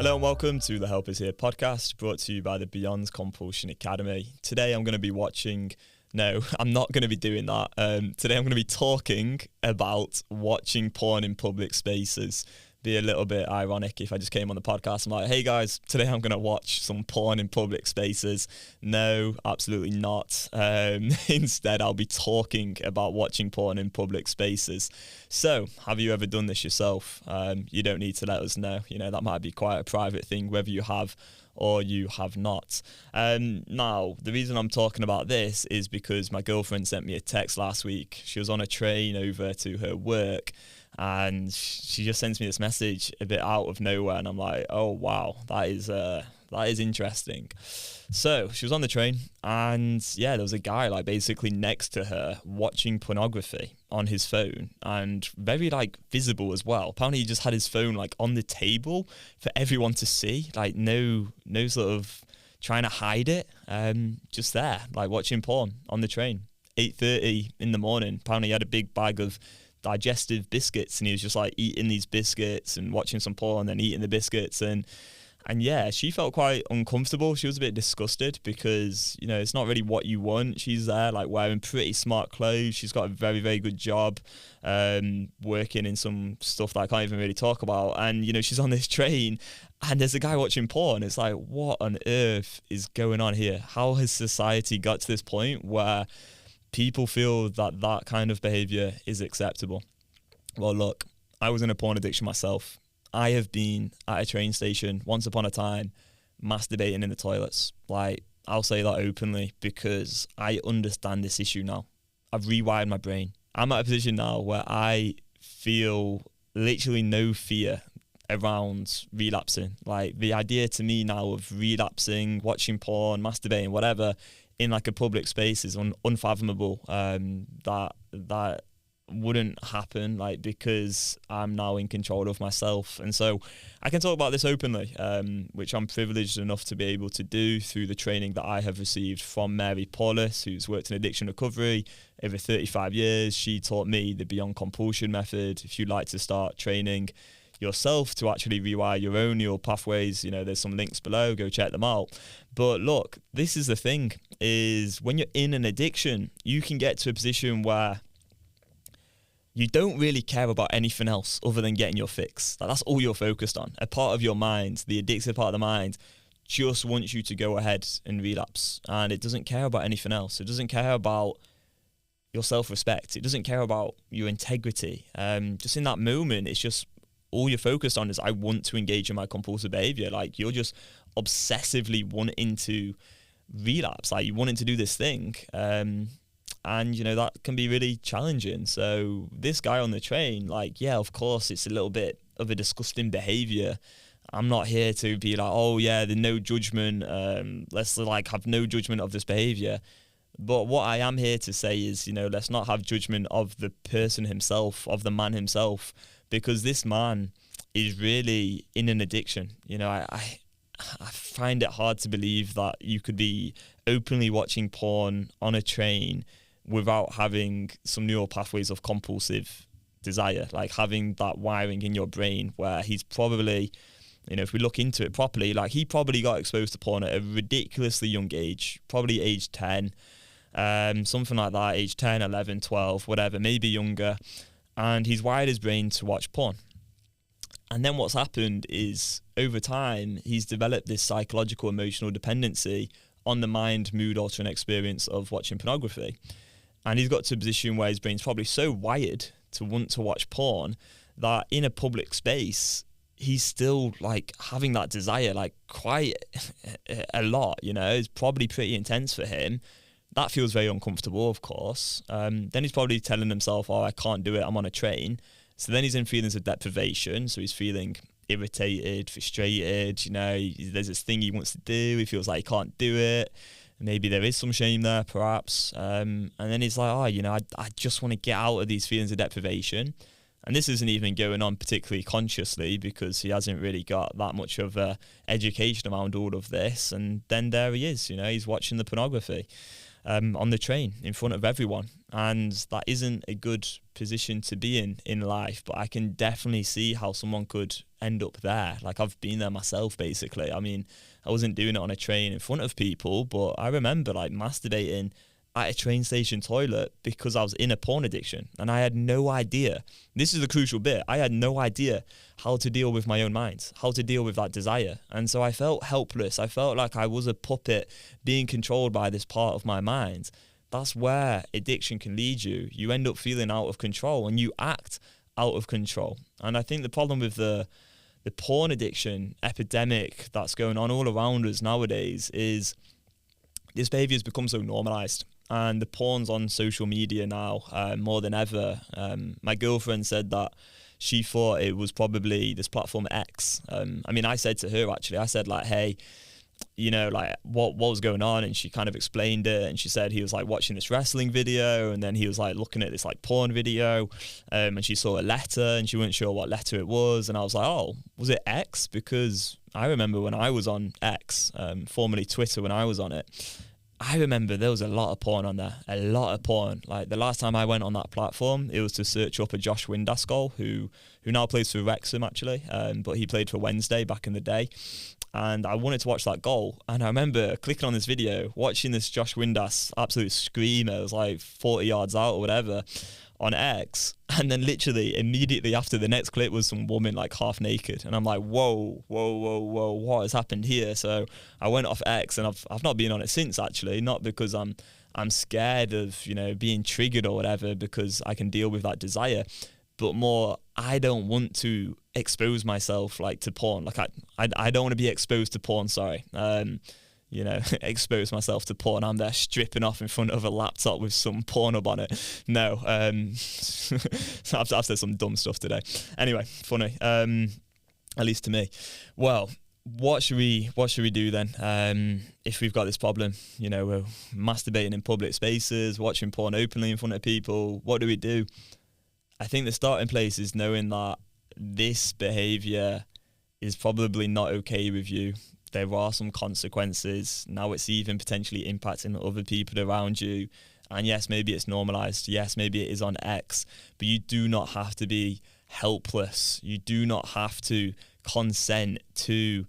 Hello and welcome to the Help Is Here podcast, brought to you by the Beyond Compulsion Academy. Today I'm going to be I'm not going to be doing that. Today I'm going to be talking about watching porn in public spaces. Be a little bit ironic if I just came on the podcast and I'm like, hey guys, today I'm going to watch some porn in public spaces. No, absolutely not. Instead, I'll be talking about watching porn in public spaces. So, have you ever done this yourself? You don't need to let us know. You know, that might be quite a private thing, whether you have or you have not. Now, the reason I'm talking about this is because my girlfriend sent me a text last week. She was on a train over to her work, and she just sends me this message a bit out of nowhere, and I'm like, oh wow, that is interesting. So she was on the train, and yeah, there was a guy like basically next to her watching pornography on his phone, and very like visible as well. Apparently he just had his phone like on the table for everyone to see, like no sort of trying to hide it, just there, like watching porn on the train. 8:30 in the morning. Apparently he had a big bag of digestive biscuits, and he was just like eating these biscuits and watching some porn and eating the biscuits, and yeah, she felt quite uncomfortable. She was a bit disgusted because, you know, it's not really what you want. She's there like wearing pretty smart clothes. She's got a very, very good job, working in some stuff that I can't even really talk about, and you know, she's on this train and there's a guy watching porn. It's like, what on earth is going on here? How has society got to this point where people feel that that kind of behaviour is acceptable? Well, look, I was in a porn addiction myself. I have been at a train station once upon a time masturbating in the toilets. Like, I'll say that openly because I understand this issue now. I've rewired my brain. I'm at a position now where I feel literally no fear around relapsing. Like, the idea to me now of relapsing, watching porn, masturbating, whatever, in like a public space is unfathomable. That wouldn't happen, like, because I'm now in control of myself. And so I can talk about this openly, which I'm privileged enough to be able to do through the training that I have received from Mary Paulus, who's worked in addiction recovery over 35 years. She taught me the Beyond Compulsion method. If you'd like to start training yourself to actually rewire your own neural pathways, you know, there's some links below, go check them out. But look, this is the thing, is when you're in an addiction, you can get to a position where you don't really care about anything else other than getting your fix. Like, that's all you're focused on. A part of your mind, the addictive part of the mind, just wants you to go ahead and relapse, and it doesn't care about anything else. It doesn't care about your self-respect. It doesn't care about your integrity. Just in that moment, it's just all you're focused on is, I want to engage in my compulsive behavior. Like, you're just obsessively wanting to relapse. Like, you wanting to do this thing. And, you know, that can be really challenging. So this guy on the train, like, yeah, of course, it's a little bit of a disgusting behavior. I'm not here to be like, oh, yeah, the no judgment. Let's, like, have no judgment of this behavior. But what I am here to say is, you know, let's not have judgment of the person himself, of the man himself, because this man is really in an addiction. You know, I find it hard to believe that you could be openly watching porn on a train without having some neural pathways of compulsive desire, like having that wiring in your brain where he's probably, you know, if we look into it properly, like, he probably got exposed to porn at a ridiculously young age, probably age 10, something like that, age 10, 11, 12, whatever, maybe younger, and he's wired his brain to watch porn. And then what's happened is, over time, he's developed this psychological emotional dependency on the mind, mood altering experience of watching pornography. And he's got to a position where his brain's probably so wired to want to watch porn that in a public space, he's still like having that desire, like, quite a lot, you know. It's probably pretty intense for him. That feels very uncomfortable, of course. Then he's probably telling himself, oh, I can't do it, I'm on a train. So then he's in feelings of deprivation. So he's feeling irritated, frustrated, you know, there's this thing he wants to do, he feels like he can't do it. Maybe there is some shame there, perhaps. And then he's like, oh, you know, I just want to get out of these feelings of deprivation. And this isn't even going on particularly consciously, because he hasn't really got that much of education around all of this. And then there he is, you know, he's watching the pornography. on the train in front of everyone. And that isn't a good position to be in life, but I can definitely see how someone could end up there. Like, I've been there myself, basically. I mean, I wasn't doing it on a train in front of people, but I remember like masturbating at a train station toilet because I was in a porn addiction, and I had no idea. This is the crucial bit. I had no idea how to deal with my own mind, how to deal with that desire. And so I felt helpless. I felt like I was a puppet being controlled by this part of my mind. That's where addiction can lead you. You end up feeling out of control and you act out of control. And I think the problem with the porn addiction epidemic that's going on all around us nowadays is this behaviour has become so normalised. And the porn's on social media now more than ever. My girlfriend said that she thought it was probably this platform X. I mean, I said to her, actually, I said like, hey, you know, like what was going on? And she kind of explained it. And she said he was like watching this wrestling video, and then he was like looking at this like porn video, and she saw a letter and she wasn't sure what letter it was. And I was like, oh, was it X? Because I remember when I was on X, formerly Twitter, when I was on it, I remember there was a lot of porn on there, a lot of porn. Like the last time I went on that platform, it was to search up a Josh Windass goal who now plays for Wrexham actually, but he played for Wednesday back in the day. And I wanted to watch that goal. And I remember clicking on this video, watching this Josh Windass absolute screamer. It was like 40 yards out or whatever on X. And then literally immediately after, the next clip was some woman like half naked. And I'm like, whoa, what has happened here? So I went off X, and I've not been on it since actually, not because I'm scared of, you know, being triggered or whatever, because I can deal with that desire, but more, I don't want to expose myself like to porn. Like I don't want to be exposed to porn, sorry. You know, expose myself to porn. I'm there stripping off in front of a laptop with some porn up on it. No, I've said some dumb stuff today. Anyway, funny, at least to me. Well, what should we do then? If we've got this problem, you know, we're masturbating in public spaces, watching porn openly in front of people, what do we do? I think the starting place is knowing that this behaviour is probably not okay with you. There are some consequences. Now it's even potentially impacting other people around you. And yes, maybe it's normalised. Yes, maybe it is on X. But you do not have to be helpless. You do not have to consent to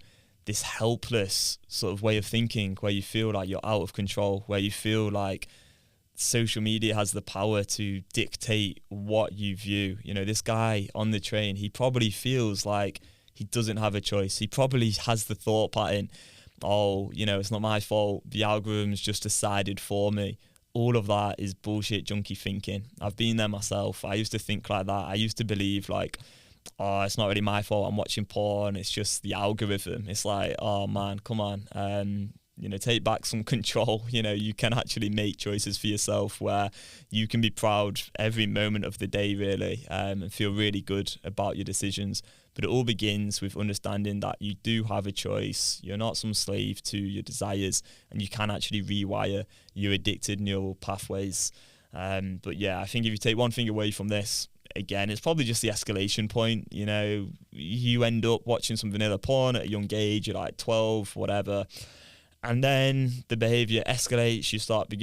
this helpless sort of way of thinking where you feel like you're out of control, where you feel like social media has the power to dictate what you view. You know, this guy on the train, he probably feels like he doesn't have a choice. He probably has the thought pattern, oh, you know, it's not my fault. The algorithm's just decided for me. All of that is bullshit, junky thinking. I've been there myself. I used to think like that. I used to believe like, oh, it's not really my fault. I'm watching porn. It's just the algorithm. It's like, oh man, come on. You know, take back some control. You know, you can actually make choices for yourself where you can be proud every moment of the day, really, and feel really good about your decisions. But it all begins with understanding that you do have a choice. You're not some slave to your desires, and you can actually rewire your addicted neural pathways. But yeah, I think if you take one thing away from this, again, it's probably just the escalation point. You know, you end up watching some vanilla porn at a young age, you're like 12, whatever. And then the behavior escalates, you start to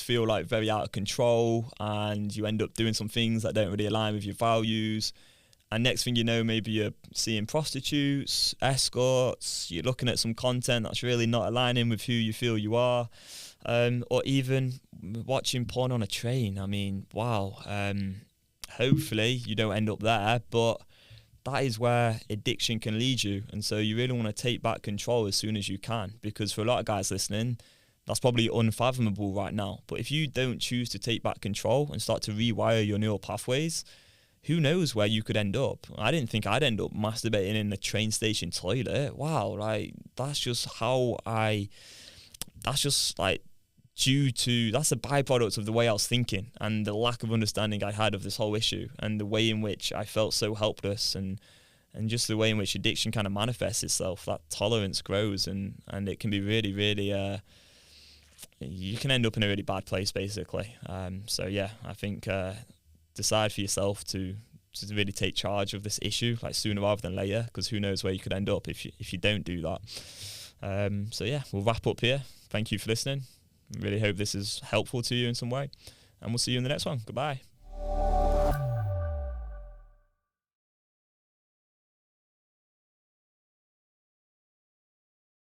feel like very out of control, and you end up doing some things that don't really align with your values. And next thing you know, maybe you're seeing prostitutes, escorts, you're looking at some content that's really not aligning with who you feel you are, or even watching porn on a train. I mean, wow. Hopefully you don't end up there, but that is where addiction can lead you. And so you really want to take back control as soon as you can, because for a lot of guys listening, that's probably unfathomable right now. But if you don't choose to take back control and start to rewire your neural pathways, who knows where you could end up. I didn't think I'd end up masturbating in the train station toilet. Wow, like that's just that's a byproduct of the way I was thinking and the lack of understanding I had of this whole issue, and the way in which I felt so helpless, and just the way in which addiction kind of manifests itself. That tolerance grows, and it can be really, really, you can end up in a really bad place basically. So yeah, I think decide for yourself to really take charge of this issue, like sooner rather than later, because who knows where you could end up if you don't do that. So yeah, we'll wrap up here. Thank you for listening. Really hope this is helpful to you in some way, and we'll see you in the next one. Goodbye.